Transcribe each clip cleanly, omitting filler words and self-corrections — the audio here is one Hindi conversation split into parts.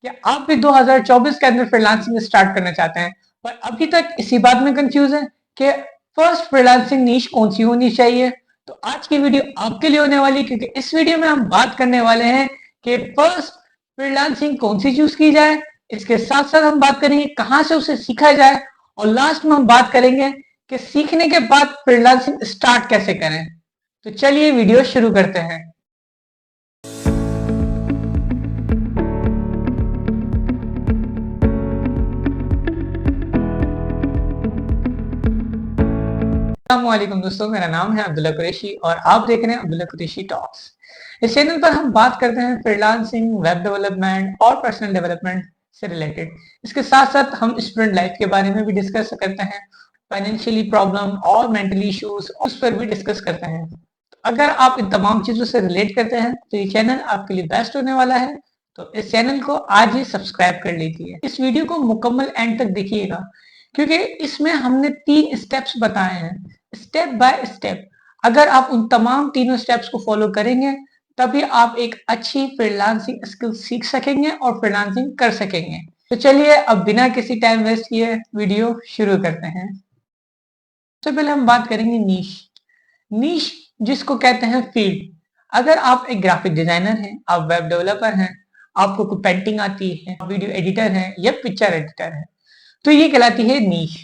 कि आप भी 2024 के अंदर फ्रीलांसिंग स्टार्ट करना चाहते हैं पर अभी तक इसी बात में कंफ्यूज है कि फर्स्ट फ्रीलांसिंग नीश कौन सी होनी चाहिए। तो आज की वीडियो आपके लिए होने वाली है, क्योंकि इस वीडियो में हम बात करने वाले हैं कि फर्स्ट फ्रीलांसिंग कौन सी चूज की जाए। इसके साथ साथ हम बात करेंगे कहां से उसे सीखा जाए और लास्ट में हम बात करेंगे कि सीखने के बाद फ्रीलांसिंग स्टार्ट कैसे करें। तो चलिए वीडियो शुरू करते हैं। अस्सलामुअलैकुम दोस्तों, मेरा नाम है अब्दुल्ला कुरैशी और आप देख रहे हैं अब्दुल्ला कुरैशी टॉक्स। इस चैनल पर हम बात करते हैं फ्रीलांसिंग, वेब डेवलपमेंट और पर्सनल डेवलपमेंट से रिलेटेड। इसके साथ साथ हम स्टूडेंट लाइफ के बारे में भी डिस्कस करते हैं, फाइनेंशियली प्रॉब्लम और मेंटली इश्यूज उस पर भी डिस्कस करते हैं। तो अगर आप इन तमाम चीजों से रिलेट करते हैं तो ये चैनल आपके लिए बेस्ट होने वाला है। तो इस चैनल को आज ही सब्सक्राइब कर लीजिए। इस वीडियो को मुकम्मल एंड तक देखिएगा, क्योंकि इसमें हमने 3 स्टेप्स बताए हैं, स्टेप बाय स्टेप। अगर आप उन तमाम तीनों स्टेप्स को फॉलो करेंगे तभी आप एक अच्छी फ्रीलांसिंग स्किल सीख सकेंगे और फ्रीलांसिंग कर सकेंगे। तो चलिए अब बिना किसी टाइम वेस्ट किए वीडियो शुरू करते हैं। सबसे पहले हम बात करेंगे नीश। नीश जिसको कहते हैं फील्ड। अगर आप एक ग्राफिक डिजाइनर हैं, आप वेब डेवलपर हैं, आपको कोई पेंटिंग आती है, वीडियो एडिटर हैं या पिक्चर एडिटर है, तो ये कहलाती है नीश।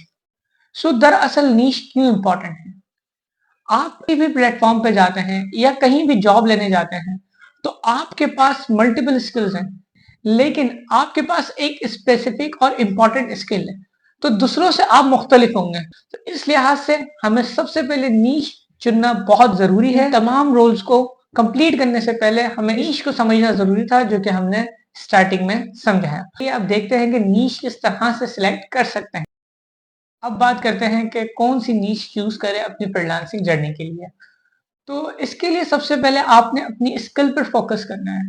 सो दरअसल नीश क्यों इंपॉर्टेंट है? आप किसी भी प्लेटफॉर्म पे जाते हैं या कहीं भी जॉब लेने जाते हैं तो आपके पास मल्टीपल स्किल्स हैं, लेकिन आपके पास एक स्पेसिफिक और इम्पोर्टेंट स्किल है, तो दूसरों से आप मुख्तलिफ होंगे। तो इस लिहाज से हमें सबसे पहले नीश चुनना बहुत जरूरी है। तमाम रोल्स को कंप्लीट करने से पहले हमें नीश को समझना जरूरी था, जो कि हमने स्टार्टिंग में समझा है। ये आप देखते हैं कि नीश किस तरह से सिलेक्ट कर सकते हैं। अब बात करते हैं कि कौन सी नीश चूज करें अपनी फ्रीलांसिंग जर्नी के लिए। तो इसके लिए सबसे पहले आपने अपनी स्किल पर फोकस करना है।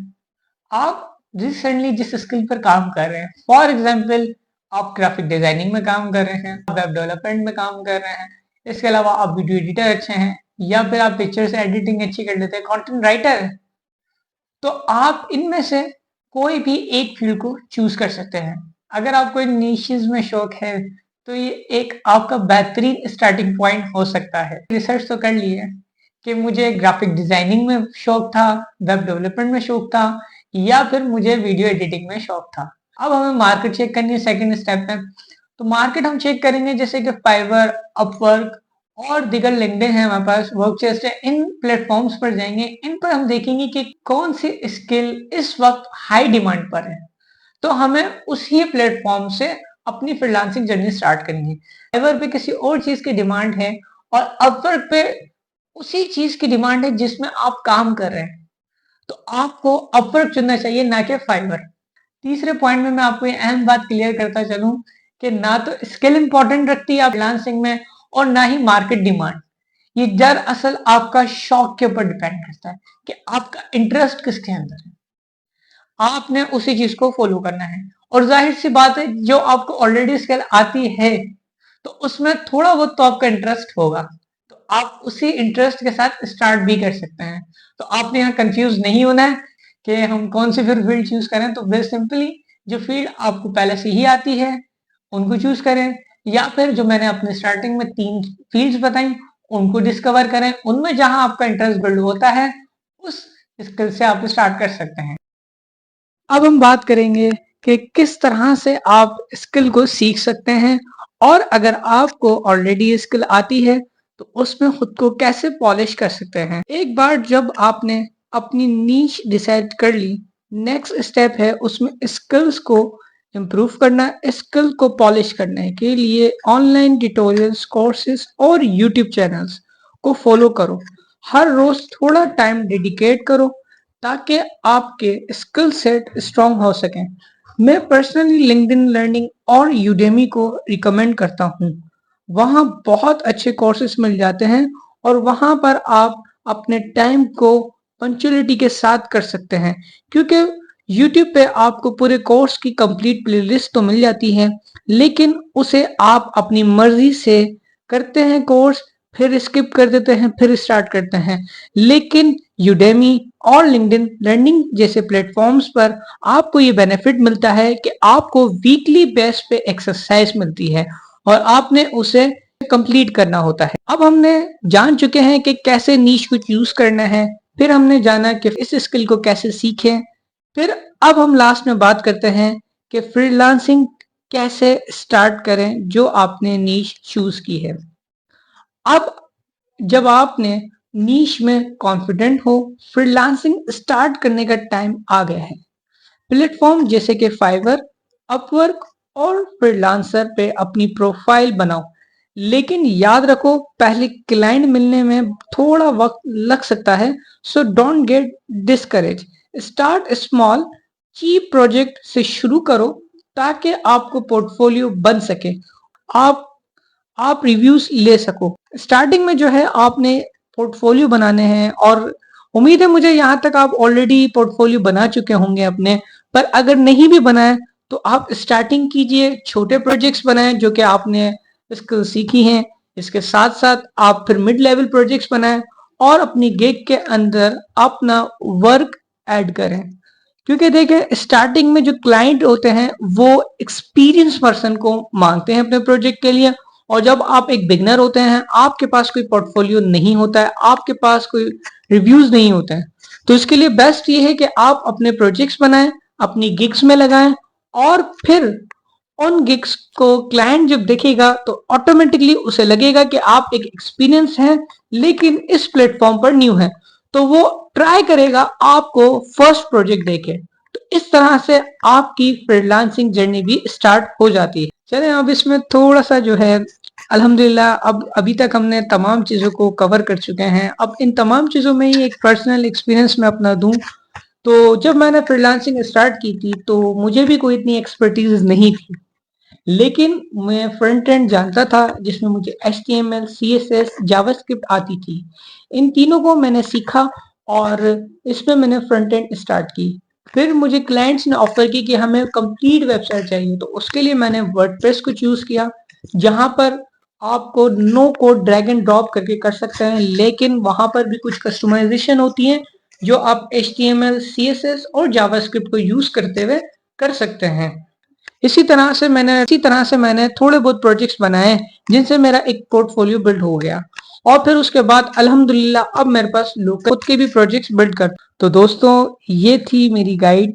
आप रिसेंटली जिस स्किल पर काम कर रहे हैं, फॉर एग्जांपल आप ग्राफिक डिजाइनिंग में काम कर रहे हैं, वेब डेवलपमेंट में काम कर रहे हैं, इसके अलावा आप वीडियो एडिटर अच्छे हैं या फिर आप पिक्चर से एडिटिंग अच्छी कर लेते हैं, कंटेंट राइटर है, तो आप इनमें से कोई भी एक फील्ड को चूज कर सकते हैं। अगर आपको इन नीशेस में शौक है तो ये एक आपका बेहतरीन स्टार्टिंग पॉइंट हो सकता है। रिसर्च तो कर ली है कि मुझे ग्राफिक डिजाइनिंग में शौक था, वेब डेवलपमेंट में शौक था या फिर मुझे वीडियो एडिटिंग में शौक था। अब हमें मार्केट चेक करनी है सेकंड स्टेप में। तो मार्केट हम चेक करेंगे जैसे कि फाइवर, अपवर्क और दिगर लिंक्डइन है हमारे पास, वर्कचेस्ट है। इन प्लेटफॉर्म्स पर जाएंगे, इन पर हम देखेंगे कि कौन सी स्किल इस वक्त हाई डिमांड पर है, तो हमें उसी प्लेटफॉर्म से अपनी फ्रीलांसिंग जर्नी स्टार्ट करनी है। फाइवर पे किसी और चीज की डिमांड है और अपवर्क पे उसी चीज की डिमांड है जिसमें आप काम कर रहे हैं, तो आपको अपवर्क चुनना चाहिए, ना कि फाइवर। तीसरे पॉइंट में मैं आपको ये अहम बात क्लियर करता चलूं कि ना तो स्किल इंपॉर्टेंट रखती है फ्रीलांसिंग में और ना ही मार्केट डिमांड। ये दरअसल आपका शौक के ऊपर डिपेंड करता है कि आपका इंटरेस्ट किसके अंदर है, आपने उसी चीज को फॉलो करना है। और जाहिर सी बात है, जो आपको ऑलरेडी स्किल आती है तो उसमें थोड़ा बहुत तो आपका इंटरेस्ट होगा, तो आप उसी इंटरेस्ट के साथ स्टार्ट भी कर सकते हैं। तो आपने यहाँ कंफ्यूज नहीं होना है कि हम कौन सी फिर फील्ड चूज करें। तो वेरी सिंपली जो फील्ड आपको पहले से ही आती है उनको चूज करें, या फिर जो मैंने अपने स्टार्टिंग में 3 फील्ड्स बताई उनको डिस्कवर करें। उनमें जहां आपका इंटरेस्ट बिल्ड होता है उस स्किल से आप स्टार्ट कर सकते हैं। अब हम बात करेंगे कि किस तरह से आप स्किल को सीख सकते हैं, और अगर आपको ऑलरेडी स्किल आती है तो उसमें खुद को कैसे पॉलिश कर सकते हैं। एक बार जब आपने अपनी नीश डिसाइड कर ली, नेक्स्ट स्टेप है उसमें स्किल्स को इम्प्रूव करना। स्किल को पॉलिश करने के लिए ऑनलाइन ट्यूटोरियल्स, कोर्सेज और यूट्यूब चैनल्स को फॉलो करो। हर रोज थोड़ा टाइम डेडिकेट करो ताकि आपके स्किल सेट स्ट्रांग हो सकें। मैं पर्सनली लिंक्डइन लर्निंग और यूडेमी को रिकमेंड करता हूँ। वहाँ बहुत अच्छे कोर्सेज मिल जाते हैं और वहाँ पर आप अपने टाइम को पंक्चुअलिटी के साथ कर सकते हैं, क्योंकि यूट्यूब पे आपको पूरे कोर्स की कंप्लीट प्लेलिस्ट तो मिल जाती है, लेकिन उसे आप अपनी मर्जी से करते हैं कोर्स फिर स्किप कर देते हैं, फिर स्टार्ट करते हैं। लेकिन यूडेमी और लिंक्डइन लर्निंग जैसे प्लेटफॉर्म्स पर आपको ये बेनिफिट मिलता है कि आपको वीकली बेस पे एक्सरसाइज मिलती है और आपने उसे कंप्लीट करना होता है। अब हमने जान चुके हैं कि कैसे नीश को चूज करना है, फिर हमने जाना कि इस स्किल को कैसे सीखें, फिर अब हम लास्ट में बात करते हैं कि फ्रीलांसिंग कैसे स्टार्ट करें जो आपने नीश चूज की है। अब जब आपने नीश में कॉन्फिडेंट हो, फ्रीलांसिंग स्टार्ट करने का टाइम आ गया है। प्लेटफॉर्म जैसे कि फाइवर, अपवर्क और फ्रीलांसर पे अपनी प्रोफाइल बनाओ, लेकिन याद रखो पहले क्लाइंट मिलने में थोड़ा वक्त लग सकता है, so don't get discourage. Start small, cheap project से शुरू करो ताकि आपको पोर्टफोलियो बन सके, आप रिव्यूज ले सको। स्टार्टिंग में जो है आपने पोर्टफोलियो बनाने हैं और उम्मीद है मुझे यहाँ तक आप ऑलरेडी पोर्टफोलियो बना चुके होंगे अपने, पर अगर नहीं भी बनाए तो आप स्टार्टिंग कीजिए, छोटे प्रोजेक्ट्स बनाएं जो कि आपने स्किल सीखी हैं। इसके साथ साथ आप फिर मिड लेवल प्रोजेक्ट्स बनाएं और अपनी गिग के अंदर अपना वर्क ऐड करें, क्योंकि देखिए स्टार्टिंग में जो क्लाइंट होते हैं वो एक्सपीरियंस पर्सन को मांगते हैं अपने प्रोजेक्ट के लिए, और जब आप एक बिगनर होते हैं, आपके पास कोई पोर्टफोलियो नहीं होता है, आपके पास कोई रिव्यूज नहीं होते हैं, तो इसके लिए बेस्ट ये है कि आप अपने प्रोजेक्ट्स बनाएं, अपनी गिग्स में लगाएं और फिर उन गिग्स को क्लाइंट जब देखेगा तो ऑटोमेटिकली उसे लगेगा कि आप एक एक्सपीरियंस हैं लेकिन इस प्लेटफॉर्म पर न्यू है, तो वो ट्राई करेगा आपको फर्स्ट प्रोजेक्ट देके। तो इस तरह से आपकी फ्रीलांसिंग जर्नी भी स्टार्ट हो जाती है। चलें अब इसमें थोड़ा सा जो है अल्हम्दुलिल्लाह अब अभी तक हमने तमाम चीज़ों को कवर कर चुके हैं। अब इन तमाम चीज़ों में ही एक पर्सनल एक्सपीरियंस मैं अपना दूं, तो जब मैंने फ्रीलांसिंग स्टार्ट की थी तो मुझे भी कोई इतनी एक्सपर्टीज नहीं थी, लेकिन मैं फ्रंट एंड जानता था जिसमें मुझे HTML, CSS, जावास्क्रिप्ट आती थी। इन तीनों को मैंने सीखा और इसमें मैंने फ्रंट एंड स्टार्ट की। फिर मुझे क्लाइंट्स ने ऑफर की कि हमें कंप्लीट वेबसाइट चाहिए, तो उसके लिए मैंने वर्डप्रेस को चूज किया, जहां पर आपको no code drag and drop करके कर सकते हैं, लेकिन वहां पर भी कुछ कस्टमाइजेशन होती है जो आप HTML, CSS और जावास्क्रिप्ट को यूज करते हुए कर सकते हैं। इसी तरह से मैंने थोड़े बहुत प्रोजेक्ट्स बनाए जिनसे मेरा एक पोर्टफोलियो बिल्ड हो गया, और फिर उसके बाद अल्हम्दुलिल्लाह अब मेरे पास लोकल खुद के भी प्रोजेक्ट्स बिल्ड कर। तो दोस्तों ये थी मेरी guide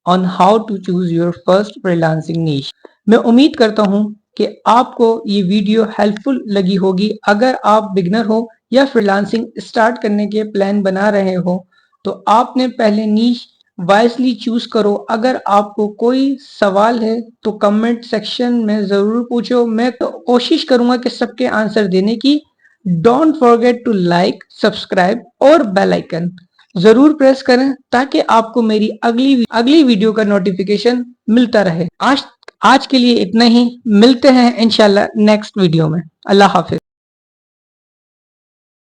on how to choose your first freelancing niche. मैं उम्मीद करता हूँ कि आपको ये वीडियो हेल्पफुल लगी होगी। अगर आप बिगनर हो या फ्रीलांसिंग स्टार्ट करने के प्लान बना रहे हो तो आपने पहले नीश वाइजली चूज करो। अगर आपको कोई सवाल है तो कमेंट सेक्शन में जरूर पूछो, मैं तो कोशिश करूंगा कि सबके आंसर देने की। Don't forget to like, subscribe और बेल आइकन जरूर प्रेस करें ताकि आपको मेरी अगली वीडियो का नोटिफिकेशन मिलता रहे। आज के लिए इतना ही, मिलते हैं इंशाल्लाह नेक्स्ट वीडियो में। अल्लाह हाफिज।